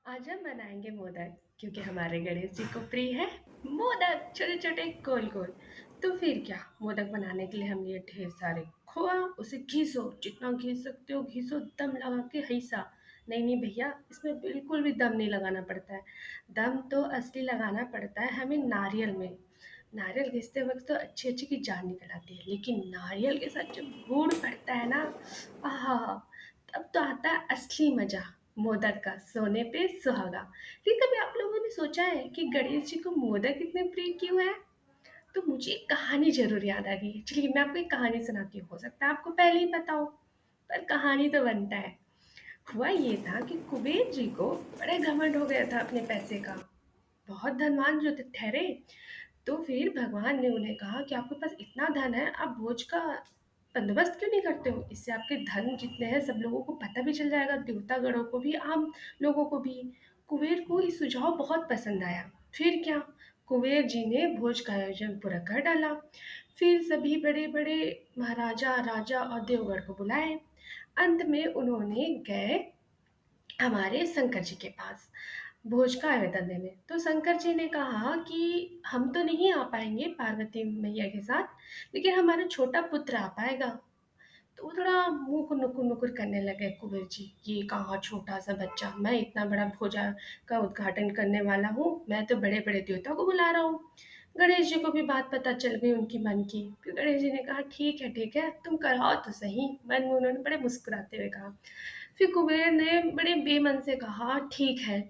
आज हम बनाएंगे मोदक क्योंकि हमारे गणेश जी को प्रिय है मोदक छोटे छोटे गोल गोल। तो फिर क्या, मोदक बनाने के लिए हम लिए ढेर सारे खोआ। उसे घिसो, जितना घिस सकते हो घिसो, दम लगा के हैसा। नहीं नहीं भैया, इसमें बिल्कुल भी दम नहीं लगाना पड़ता है। दम तो असली लगाना पड़ता है हमें नारियल में। नारियल घिसते वक्त तो अच्छी अच्छी की जान निकल आती है, लेकिन नारियल के साथ जब गुड़ पड़ता है ना, आहा, तब तो आता है असली मजा। मोदक का सोने पे सुहागा। लेकिन कभी आप लोगों ने सोचा है कि गणेश जी को मोदक इतने प्रिय क्यों है? तो मुझे एक कहानी जरूर याद आ गई। चलिए मैं आपको एक कहानी सुनाती हूँ, हो सकता है आपको पहले ही पता हो, पर कहानी तो बनता है। हुआ ये था कि कुबेर जी को बड़े घमंड हो गया था अपने पैसे का। बहुत धनवान जो थे ठहरे। तो फिर भगवान ने उन्हें कहा कि आपके पास इतना धन है, आप भोज का बंदोबस्त क्यों नहीं करते हो? इससे आपके धन जितने हैं सब लोगों को पता भी चल जाएगा, देवतागणों को भी, आम लोगों को भी। कुबेर को ये सुझाव बहुत पसंद आया। फिर क्या, कुबेर जी ने भोज का आयोजन पूरा कर डाला। फिर सभी बड़े बड़े महाराजा राजा और देवगढ़ को बुलाए। अंत में उन्होंने गए हमारे शंकर जी के पास भोज का आयोजन देने। तो शंकर जी ने कहा कि हम तो नहीं आ पाएंगे पार्वती मैया के साथ, लेकिन हमारा छोटा पुत्र आ पाएगा। तो वो थोड़ा मुंह को नुकुर नुकुर करने लगे कुबेर जी, ये कहाँ छोटा सा बच्चा, मैं इतना बड़ा भोजा का उद्घाटन करने वाला हूँ, मैं तो बड़े बड़े देवता को बुला रहा हूँ। गणेश जी को भी बात पता चल गई उनकी मन की। फिर गणेश जी ने कहा ठीक है, तुम कराओ तो सही। मन में उन्होंने बड़े मुस्कुराते हुए कहा। फिर कुबेर ने बड़े बेमन से कहा ठीक है,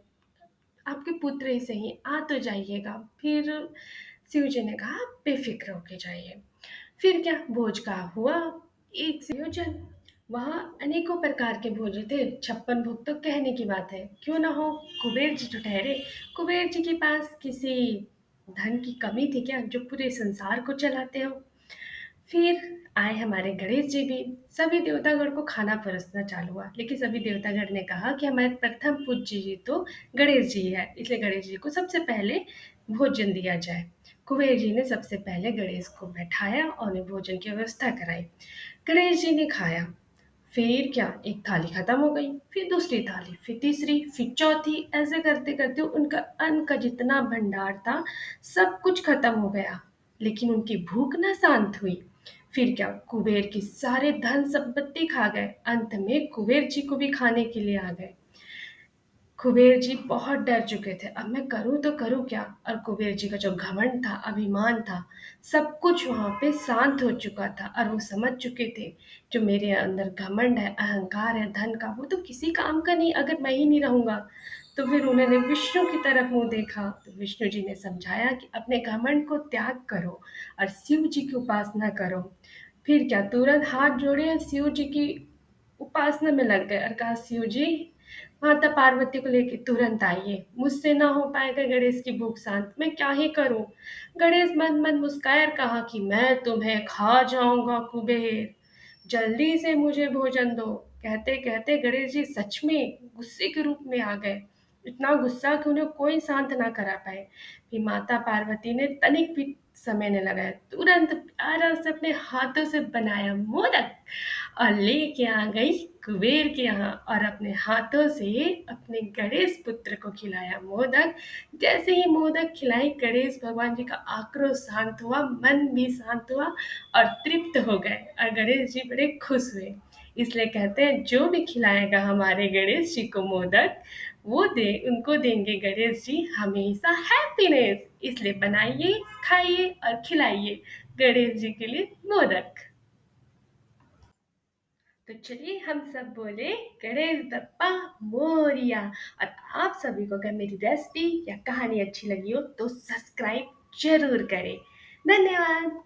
आपके पुत्र ही सही, आ तो जाइएगा। फिर शिव जी ने कहा बेफिक्र होके जाइए। फिर क्या, भोज का हुआ एक से आयोजन। वहाँ अनेकों प्रकार के भोज थे, 56 भोग तो कहने की बात है, क्यों ना हो। कुबेर जी तो ठहरे, कुबेर जी के पास किसी धन की कमी थी क्या जो पूरे संसार को चलाते हो? फिर आए हमारे गणेश जी भी। सभी देवतागण को खाना परोसना चालू हुआ, लेकिन सभी देवतागण ने कहा कि हमारे प्रथम पूज्य जी तो गणेश जी है, इसलिए गणेश जी को सबसे पहले भोजन दिया जाए। कुबेर जी ने सबसे पहले गणेश को बैठाया और उन्हें भोजन की व्यवस्था कराई। गणेश जी ने खाया। फिर क्या, एक थाली खत्म हो गई, फिर दूसरी थाली, फिर तीसरी, फिर चौथी, ऐसे करते करते उनका अन्न का जितना भंडार था सब कुछ खत्म हो गया। लेकिन उनकी भूख न शांत हुई। फिर क्या, कुबेर की सारे धन संपत्ति खा गए। अंत में कुबेर जी को भी खाने के लिए आ गए। कुबेर जी बहुत डर चुके थे, अब मैं करूं तो करूं क्या। और कुबेर जी का जो घमंड था, अभिमान था, सब कुछ वहां पे शांत हो चुका था। और वो समझ चुके थे जो मेरे अंदर घमंड है, अहंकार है धन का, वो तो किसी काम का नहीं अगर मैं ही नहीं रहूंगा। तो फिर उन्होंने विष्णु की तरफ मुंह देखा, तो विष्णु जी ने समझाया कि अपने घमंड को त्याग करो और शिव जी की उपासना करो। फिर क्या, तुरंत हाथ जोड़े और शिव जी की उपासना में लग गए और कहा शिव जी, माता पार्वती को लेके तुरंत आइए, मुझसे ना हो पाएगा गणेश की भूख शांत, मैं क्या ही करूं। गणेश मन मन मुस्काया और कहा कि मैं तुम्हें खा जाऊंगा कुबेर, जल्दी से मुझे भोजन दो। कहते कहते गणेश जी सच में गुस्से के रूप में आ गए, इतना गुस्सा कि उन्हें कोई शांत ना करा पाए। फिर माता पार्वती ने तनिक भी समय न लगाया, तुरंत प्यारा से अपने हाथों से बनाया मोदक और लेके आ गई कुबेर के यहाँ और अपने हाथों से अपने गणेश पुत्र को खिलाया मोदक। जैसे ही मोदक खिलाई, गणेश भगवान जी का आक्रोश शांत हुआ, मन भी शांत हुआ और तृप्त हो गए और गणेश जी बड़े खुश हुए। इसलिए कहते हैं जो भी खिलाएगा हमारे गणेश जी को मोदक, वो दे उनको देंगे गणेश जी हमेशा हैप्पीनेस। इसलिए बनाइए, खाइए और खिलाइए गणेश जी के लिए मोदक। तो चलिए हम सब बोले गणेश बप्पा मोरिया। और आप सभी को अगर मेरी रेसिपी या कहानी अच्छी लगी हो तो सब्सक्राइब जरूर करें। धन्यवाद।